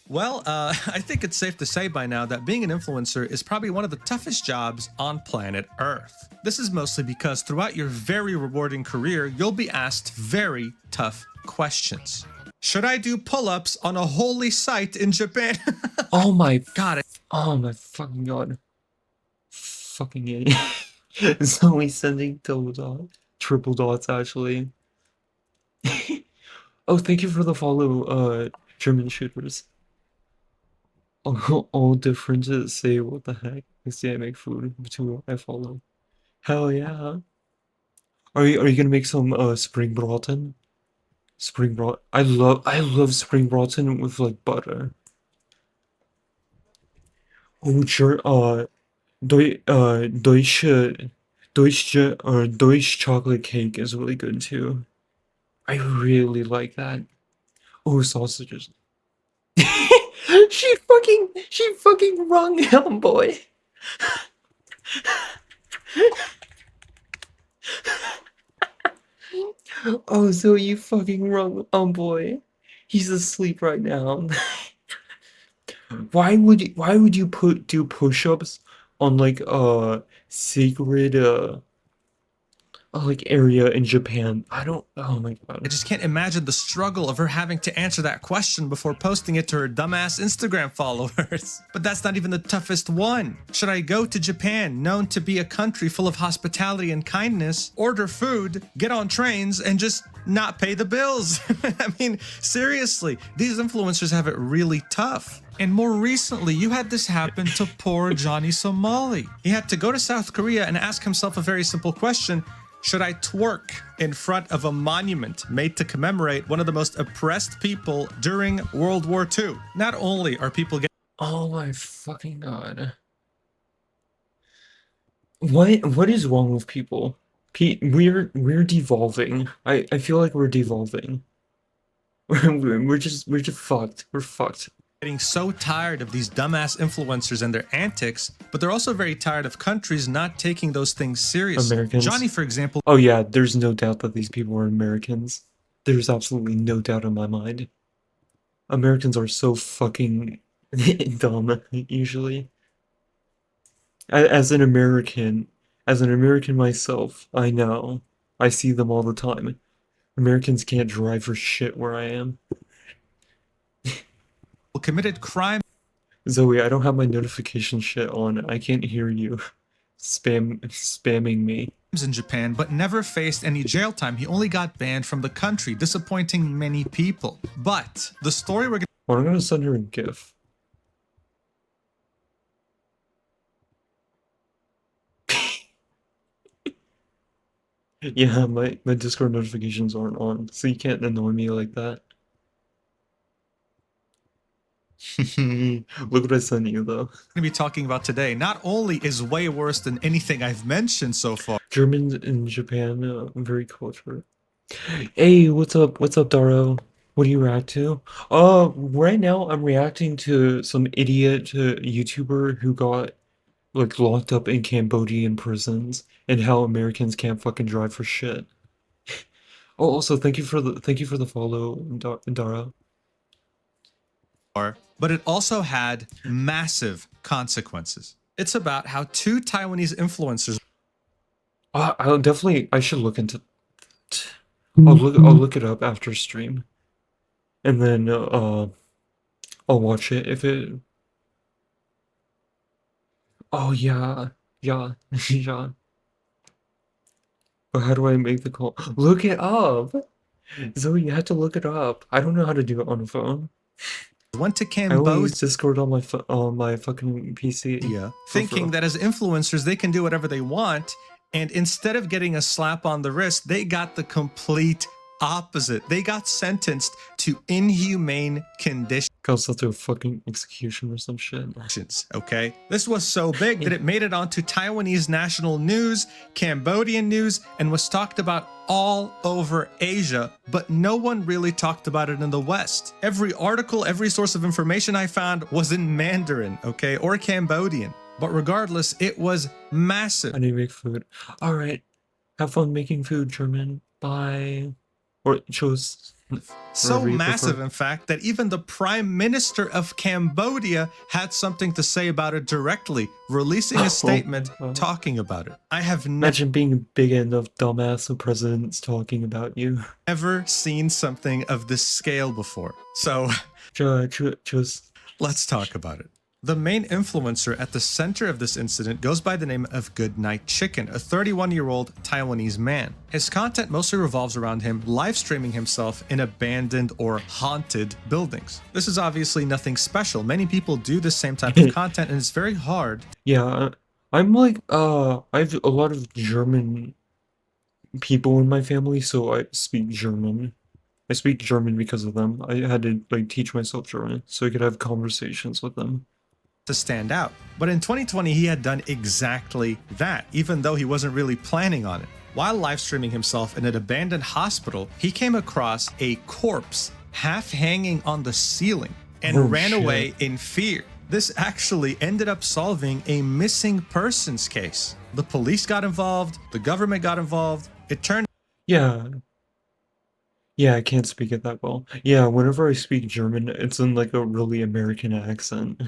Well, I think it's safe to say by now that being an influencer is probably one of the toughest jobs on planet Earth. This is mostly because throughout your very rewarding career, you'll be asked very tough questions. Should I do pull-ups on a holy site in Japan? Oh my God, oh my fucking god. Fucking idiot. Zoe sending double dot. Triple dots actually. Oh, thank you for the follow, German shooters. All differences say what the heck. I see I make food too. I follow. Hell yeah. Are you gonna make some spring braten? Spring brat I love spring braten with like butter. Oh sure Deutsche chocolate cake is really good too. I really like that. Oh sausages. She fucking wrong him, boy. Oh, so you fucking wrong, boy. He's asleep right now. Why would you do push-ups on like a sacred like area in Japan? I don't. Oh my I god. just can't imagine the struggle of her having to answer that question before posting it to her dumbass Instagram followers. But that's not even the toughest one. Should I go to Japan, known to be a country full of hospitality and kindness, order food, get on trains, and just not pay the bills? I mean, seriously, these influencers have it really tough. And more recently, you had this happen to poor Johnny Somali. He had to go to South Korea and ask himself a very simple question: should I twerk in front of a monument made to commemorate one of the most oppressed people during World War II? Not only are people getting Oh my fucking god. What is wrong with people? We're devolving. I feel like we're devolving. We're just fucked. We're fucked. so tired of these dumbass influencers and their antics, but they're also very tired of countries not taking those things seriously. Americans. Johnny, for example, Oh yeah, there's no doubt that these people are Americans. There's absolutely no doubt in my mind. Americans are so fucking dumb, usually. As an American, as an American myself, I know. I see them all the time. Americans can't drive for shit where I am. committed crimes Zoe, I don't have my notification shit on. I can't hear you spamming me. in Japan, but never faced any jail time. He only got banned from the country, disappointing many people. But the story we're Well, I'm gonna send her a GIF. Yeah, my Discord notifications aren't on, so you can't annoy me like that. Look what I sent you, though. going to be talking about today not only is way worse than anything I've mentioned so far, Germans in Japan, very cultured. Hey, what's up? What's up, Daro? What do you react to? Right now I'm reacting to some idiot YouTuber who got like locked up in Cambodian prisons and how Americans can't fucking drive for shit. Oh, also thank you for the follow, Dara. but it also had massive consequences. It's about how two Taiwanese influencers I should look into. I'll look it up after stream, and then I'll watch it if it. Oh yeah, yeah, yeah. But how do I make the call? Look it up, Zoe. You have to look it up. I don't know how to do it on a phone. went to I only Cambodia use Discord on my fucking PC. thinking that as influencers they can do whatever they want, and instead of getting a slap on the wrist, they got the complete opposite. They got sentenced to inhumane conditions. Got sent to a fucking execution or some shit. Okay, this was so big that it made it onto Taiwanese national news, Cambodian news, and was talked about all over Asia, but no one really talked about it in the West. Every article, every source of information I found was in Mandarin, okay, or Cambodian. But regardless, it was massive. I need to make food. All right, have fun making food, German. Bye. Or chose. So Whatever you massive, prefer. in fact, that even the Prime Minister of Cambodia had something to say about it directly, releasing a statement talking about it. I have Imagine being big enough dumbass the president's talking about you. never seen something of this scale before. So Just let's talk about it. The main influencer at the center of this incident goes by the name of Goodnight Chicken, a 31-year-old Taiwanese man. His content mostly revolves around him live streaming himself in abandoned or haunted buildings. This is obviously nothing special. Many people do the same type of content, and it's very hard yeah, I'm like I have a lot of German people in my family, so I speak German. I speak German because of them. I had to like teach myself German so I could have conversations with them. to stand out. But in 2020, he had done exactly that, even though he wasn't really planning on it. While live streaming himself in an abandoned hospital, he came across a corpse half hanging on the ceiling and Oh, ran shit. away in fear. This actually ended up solving a missing persons case. The police got involved, the government got involved. It turned Yeah. Yeah, I can't speak it that well. Yeah, whenever I speak German, it's in like a really American accent.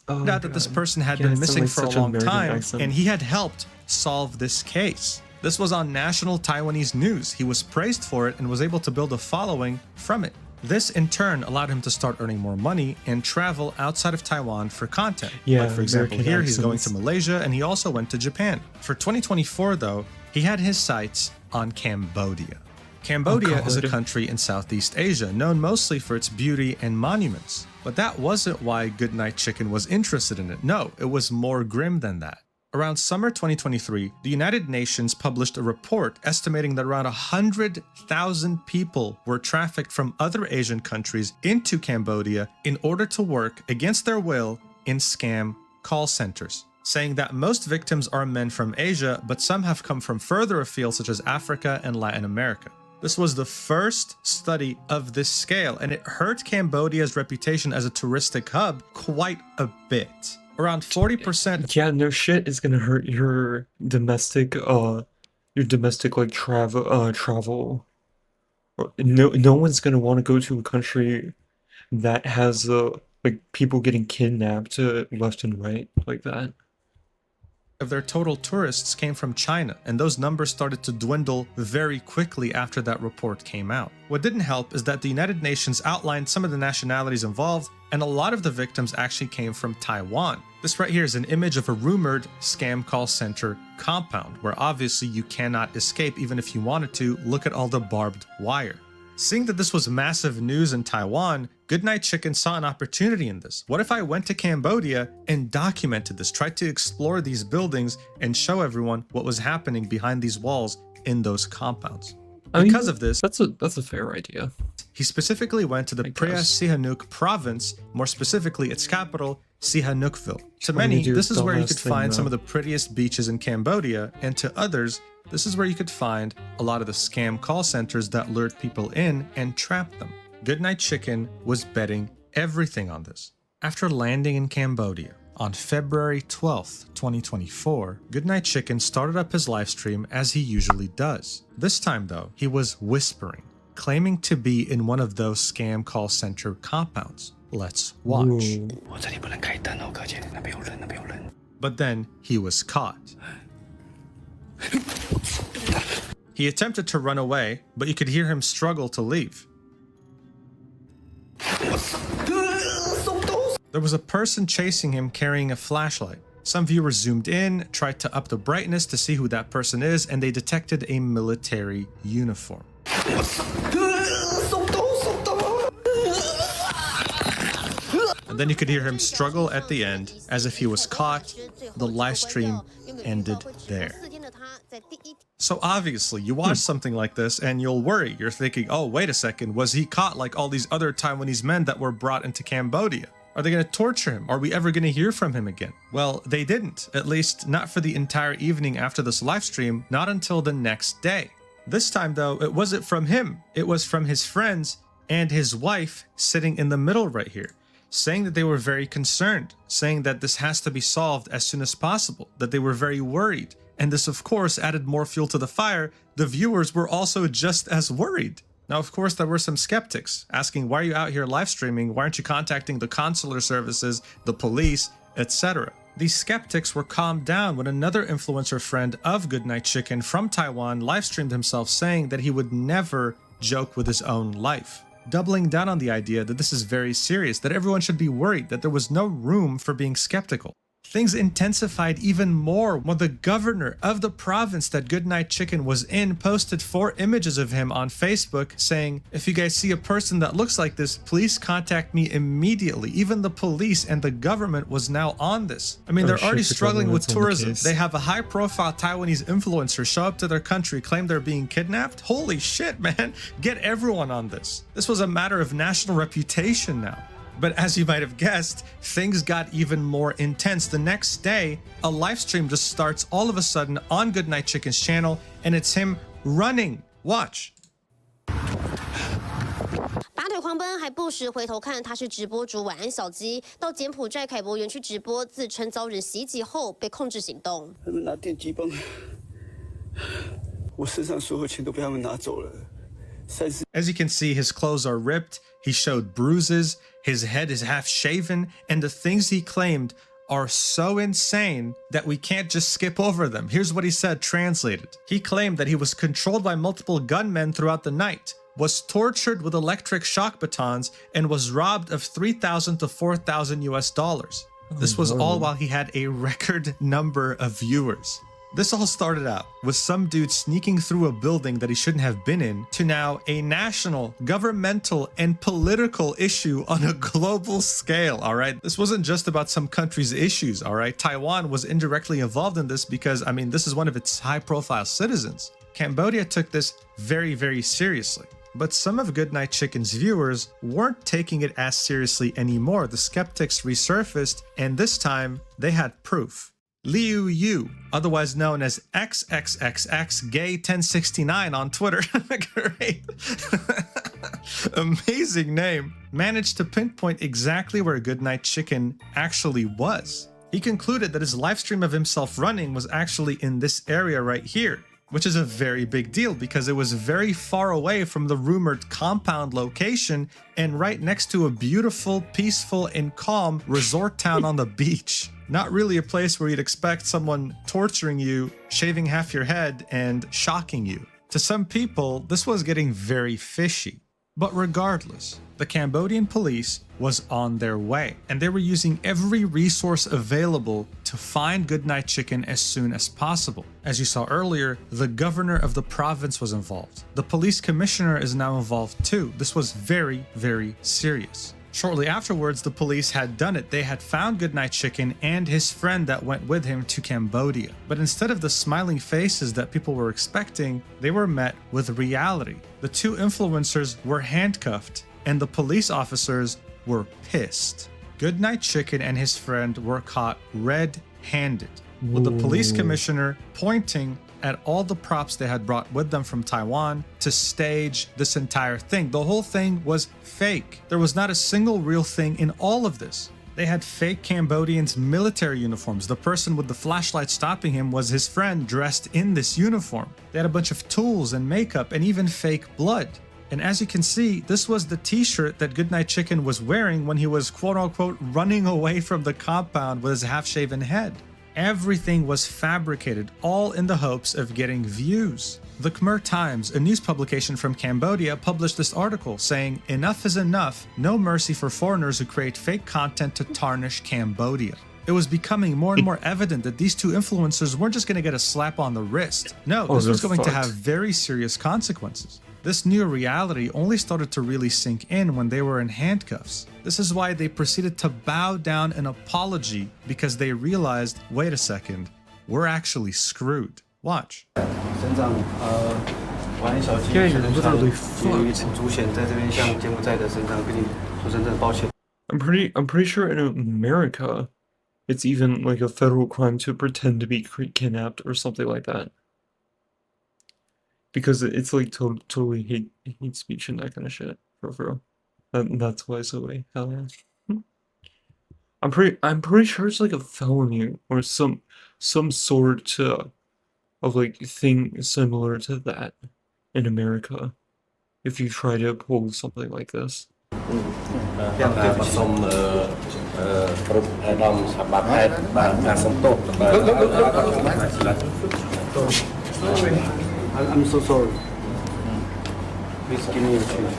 Oh out that this God. person had Yeah, been it sounds missing like for a such an long American time, accent. and he had helped solve this case. This was on national Taiwanese news. He was praised for it and was able to build a following from it. This in turn allowed him to start earning more money and travel outside of Taiwan for content. Yeah, Like for example, American here he's going to accents. Malaysia, and he also went to Japan. For 2024 though, he had his sights on Cambodia. Cambodia is a God. country in Southeast Asia, known mostly for its beauty and monuments. But that wasn't why Goodnight Chicken was interested in it. No, it was more grim than that. Around summer 2023, the United Nations published a report estimating that around 100,000 people were trafficked from other Asian countries into Cambodia in order to work against their will in scam call centers, saying that most victims are men from Asia, but some have come from further afield, such as Africa and Latin America. This was the first study of this scale, and it hurt Cambodia's reputation as a touristic hub quite a bit. Around 40% Yeah, no shit is gonna hurt your domestic like travel. No one's gonna want to go to a country that has like people getting kidnapped left and right like that. of their total tourists came from China, and those numbers started to dwindle very quickly after that report came out. What didn't help is that the United Nations outlined some of the nationalities involved, and a lot of the victims actually came from Taiwan. This right here is an image of a rumored scam call center compound, where obviously you cannot escape even if you wanted to. Look at all the barbed wire. Seeing that this was massive news in Taiwan, Goodnight Chicken saw an opportunity in this. What if I went to Cambodia and documented this, tried to explore these buildings and show everyone what was happening behind these walls in those compounds? I mean, Because of this, that's a fair idea. he specifically went to the I Prea guess. Sihanouk province, more specifically its capital, Sihanoukville. To What do many, you do, this is where you dumbass could thing, find some though? of the prettiest beaches in Cambodia, and to others, this is where you could find a lot of the scam call centers that lured people in and trapped them. Goodnight Chicken was betting everything on this. After landing in Cambodia on February 12th, 2024, Goodnight Chicken started up his live stream as he usually does. This time though, he was whispering, claiming to be in one of those scam call center compounds. Let's watch. Ooh. 我这里不能开灯哦，哥姐，那边有人，那边有人。 But then he was caught. He attempted to run away, but you could hear him struggle to leave. There was a person chasing him carrying a flashlight. Some viewers zoomed in, tried to up the brightness to see who that person is, and they detected a military uniform. And then you could hear him struggle at the end, as if he was caught. The live stream ended there. So obviously, you watch something like this and you'll worry. You're thinking, oh, wait a second, was he caught like all these other Taiwanese men that were brought into Cambodia? Are they going to torture him? Are we ever going to hear from him again? Well, they didn't, at least not for the entire evening after this live stream, not until the next day. This time, though, it wasn't from him. It was from his friends and his wife sitting in the middle right here, saying that they were very concerned, saying that this has to be solved as soon as possible, that they were very worried, And this, of course, added more fuel to the fire. The viewers were also just as worried. Now, of course, there were some skeptics asking, why are you out here live streaming? Why aren't you contacting the consular services, the police, etc.? These skeptics were calmed down when another influencer friend of Goodnight Chicken from Taiwan live streamed himself saying that he would never joke with his own life, doubling down on the idea that this is very serious, that everyone should be worried, that there was no room for being skeptical. Things intensified even more when the governor of the province that Goodnight Chicken was in posted 4 images of him on Facebook saying, if you guys see a person that looks like this, please contact me immediately. Even the police and the government was now on this. I mean, they're already struggling with tourism. They have a high-profile Taiwanese influencer show up to their country, claim they're being kidnapped. Holy shit, man. Get everyone on this. This was a matter of national reputation now. But as you might have guessed, things got even more intense. The next day, a live stream just starts all of a sudden on Goodnight Chicken's channel, and it's him running. Watch. 拔腿狂奔，还不时回头看他是直播主晚安小鸡，到柬埔寨凯博园区直播，自称遭人袭击后被控制行动。他们拿电击棒，我身上所有钱都被他们拿走了。As you can see, his clothes are ripped, he showed bruises, his head is half shaven, and the things he claimed are so insane that we can't just skip over them. Here's what he said translated. He claimed that he was controlled by multiple gunmen throughout the night, was tortured with electric shock batons, and was robbed of 3,000 to 4,000 US dollars. This was all while he had a record number of viewers. This all started out with some dude sneaking through a building that he shouldn't have been in, to now a national, governmental, and political issue on a global scale, all right? This wasn't just about some country's issues, all right? Taiwan was indirectly involved in this because, I mean, this is one of its high-profile citizens. Cambodia took this very, very seriously. But some of Goodnight Chicken's viewers weren't taking it as seriously anymore. The skeptics resurfaced, and this time they had proof. Liu Yu, otherwise known as XXXXGay1069 on Twitter, great, amazing name, managed to pinpoint exactly where Goodnight Chicken actually was. He concluded that his live stream of himself running was actually in this area right here, which is a very big deal because it was very far away from the rumored compound location and right next to a beautiful, peaceful, and calm resort town on the beach. Not really a place where you'd expect someone torturing you, shaving half your head, and shocking you. To some people, this was getting very fishy. But regardless, the Cambodian police was on their way, and they were using every resource available to find Goodnight Chicken as soon as possible. As you saw earlier, the governor of the province was involved. The police commissioner is now involved too. This was very, very serious. Shortly afterwards, the police had done it. They had found Goodnight Chicken and his friend that went with him to Cambodia. But instead of the smiling faces that people were expecting, they were met with reality. The 2 influencers were handcuffed, and the police officers were pissed. Goodnight Chicken and his friend were caught red-handed, with the police commissioner pointing at all the props they had brought with them from Taiwan to stage this entire thing. The whole thing was fake. There was not a single real thing in all of this. They had fake Cambodians' military uniforms. The person with the flashlight stopping him was his friend dressed in this uniform. They had a bunch of tools and makeup and even fake blood. And as you can see, this was the t-shirt that Goodnight Chicken was wearing when he was quote-unquote running away from the compound with his half-shaven head. Everything was fabricated, all in the hopes of getting views. The Khmer Times, a news publication from Cambodia, published this article saying, "Enough is enough, no mercy for foreigners who create fake content to tarnish Cambodia." It was becoming more and more evident that these 2 influencers weren't just going to get a slap on the wrist. No, this was going to have very serious consequences. This new reality only started to really sink in when they were in handcuffs. This is why they proceeded to bow down an apology because they realized, wait a second, we're actually screwed. Watch. 省长，晚安小鸡， Yeah, you're literally 基于主显在这边向柬埔寨的省长跟你说声真的抱歉。I'm pretty sure in America, it's even like a federal crime to pretend to be kidnapped or something like that. Because it's like totally hate speech and that kind of shit. For real. That's why it's away. Hell yeah. I'm pretty sure it's like a felony or some sort to of like things similar to that in America if you try to pull something like this. យ៉ាងទៅ សូមគ្រប់អាដាមស្ថាប័នហេតុបានការសំទោស I'm so sorry please give me a chance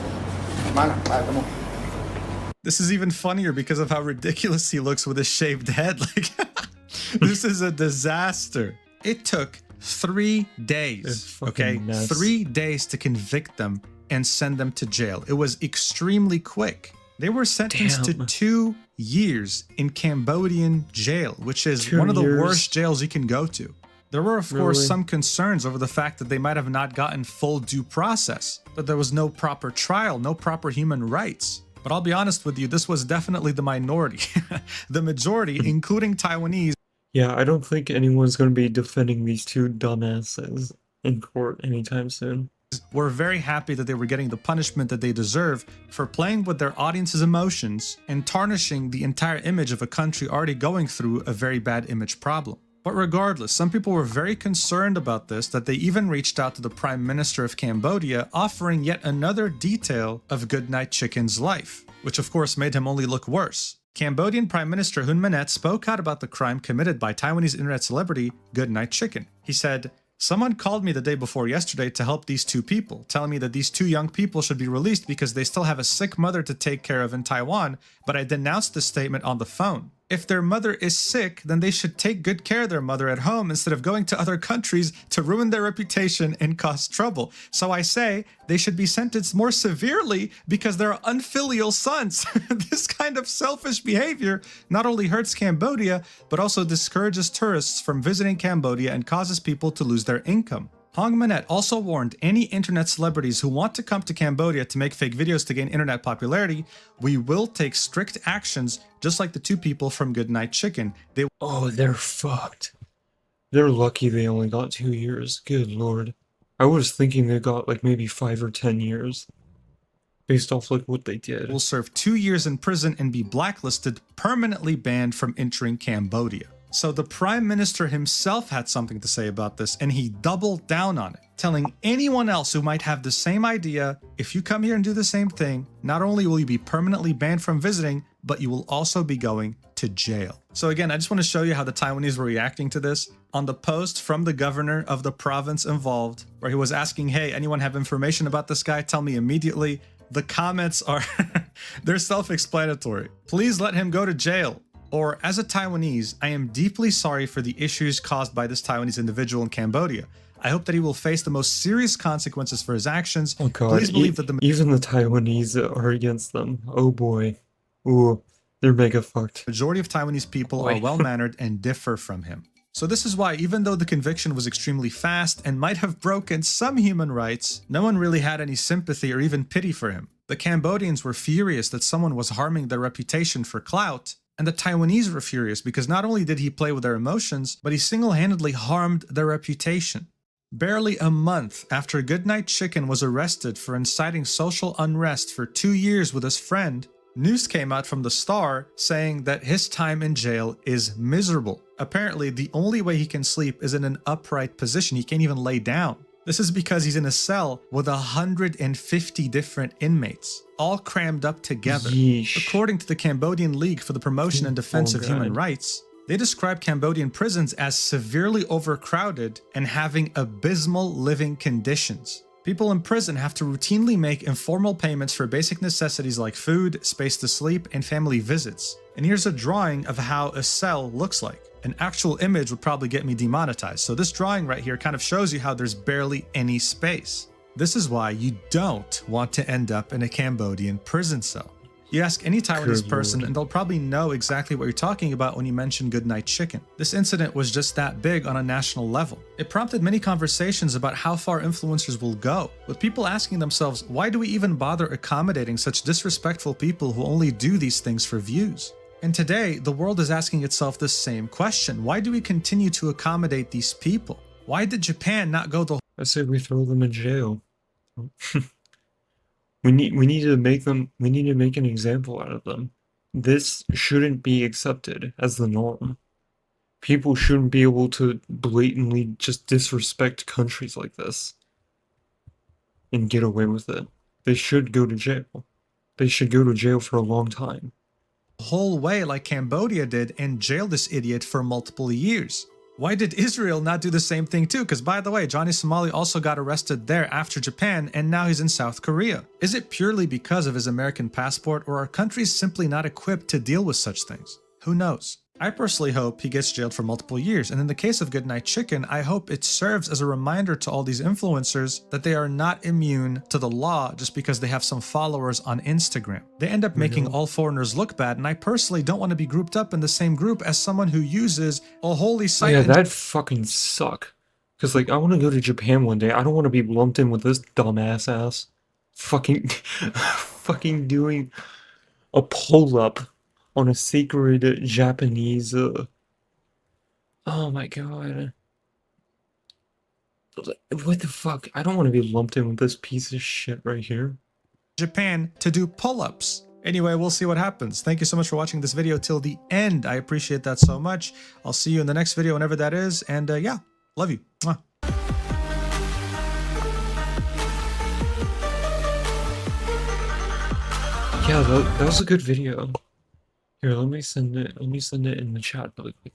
This is even funnier because of how ridiculous he looks with a shaved head. Like, this is a disaster. It took 3 days, It's fucking okay? nuts. 3 days to convict them and send them to jail. It was extremely quick. They were sentenced to Damn. 2 years in Cambodian jail, which is 2 one of the years? worst jails you can go to. There were, of course, Really? some concerns over the fact that they might have not gotten full due process, that there was no proper trial, no proper human rights. But I'll be honest with you, this was definitely the minority. The majority, including Taiwanese, Yeah, I don't think anyone's going to be defending these two dumbasses in court anytime soon. were very happy that they were getting the punishment that they deserve for playing with their audience's emotions and tarnishing the entire image of a country already going through a very bad image problem. But regardless, some people were very concerned about this that they even reached out to the Prime Minister of Cambodia, offering yet another detail of Goodnight Chicken's life, which of course made him only look worse. Cambodian Prime Minister Hun Manet spoke out about the crime committed by Taiwanese internet celebrity Goodnight Chicken. He said, "Someone called me the day before yesterday to help these 2 people, telling me that these 2 young people should be released because they still have a sick mother to take care of in Taiwan, but I denounced the statement on the phone. If their mother is sick, then they should take good care of their mother at home instead of going to other countries to ruin their reputation and cause trouble. So I say they should be sentenced more severely because they're unfilial sons." This kind of selfish behavior not only hurts Cambodia, but also discourages tourists from visiting Cambodia and causes people to lose their income. Hong Manet also warned any internet celebrities who want to come to Cambodia to make fake videos to gain internet popularity, "We will take strict actions just like the 2 people from Goodnight Chicken. They Oh, they're fucked. They're lucky they only got 2 years. Good lord. I was thinking they got like maybe 5 or 10 years. Based off like what they did. will serve 2 years in prison and be blacklisted, permanently banned from entering Cambodia." So the Prime Minister himself had something to say about this, and he doubled down on it, telling anyone else who might have the same idea, "If you come here and do the same thing, not only will you be permanently banned from visiting, but you will also be going to jail." So again, I just want to show you how the Taiwanese were reacting to this. On the post from the governor of the province involved, where he was asking, "Hey, anyone have information about this guy? Tell me immediately." The comments are, they're self-explanatory. "Please let him go to jail." Or, "As a Taiwanese, I am deeply sorry for the issues caused by this Taiwanese individual in Cambodia. I hope that he will face the most serious consequences for his actions. Oh god. Please believe that the even the Taiwanese are against them. Oh boy. Ooh, they're mega fucked. majority of Taiwanese people are Boy. well-mannered and differ from him." So this is why, even though the conviction was extremely fast and might have broken some human rights, no one really had any sympathy or even pity for him. The Cambodians were furious that someone was harming their reputation for clout, and the Taiwanese were furious because not only did he play with their emotions, but he single-handedly harmed their reputation. Barely a month after Goodnight Chicken was arrested for inciting social unrest for 2 years with his friend, news came out from the Star saying that his time in jail is miserable. Apparently, the only way he can sleep is in an upright position. He can't even lay down. This is because he's in a cell with 150 different inmates, all crammed up together. Yeesh. According to the Cambodian League for the Promotion and Defense Oh, of Human God. Rights, they describe Cambodian prisons as severely overcrowded and having abysmal living conditions. People in prison have to routinely make informal payments for basic necessities like food, space to sleep, and family visits. And here's a drawing of how a cell looks like. An actual image would probably get me demonetized, so this drawing right here kind of shows you how there's barely any space. This is why you don't want to end up in a Cambodian prison cell. You ask any Taiwanese Good person lord. and they'll probably know exactly what you're talking about when you mention Goodnight Chicken. This incident was just that big on a national level. It prompted many conversations about how far influencers will go, with people asking themselves, why do we even bother accommodating such disrespectful people who only do these things for views? And today, the world is asking itself the same question. Why do we continue to accommodate these people? Why did Japan not go the I say we throw them in jail. We need to make an example out of them. This shouldn't be accepted as the norm. People shouldn't be able to blatantly just disrespect countries like this and get away with it. They should go to jail. They should go to jail for a long time. The whole way like Cambodia did and jail this idiot for multiple years. Why did Israel not do the same thing too? Because by the way, Johnny Somali also got arrested there after Japan and now he's in South Korea. Is it purely because of his American passport or are countries simply not equipped to deal with such things? Who knows? I personally hope he gets jailed for multiple years, and in the case of Goodnight Chicken, I hope it serves as a reminder to all these influencers that they are not immune to the law just because they have some followers on Instagram. They end up making all foreigners look bad, and I personally don't want to be grouped up in the same group as someone who uses a holy site. Yeah, that fucking suck. Cause like I want to go to Japan one day. I don't want to be lumped in with this dumbass ass. Fucking, fucking doing a pull up on a sacred Japanese. Oh my god. What the fuck? I don't want to be lumped in with this piece of shit right here. Japan to do pull-ups. Anyway, we'll see what happens. Thank you so much for watching this video till the end. I appreciate that so much. I'll see you in the next video whenever that is. And yeah, love you. Mwah. Yeah, that was a good video. Here, let me send it in the chat really quick.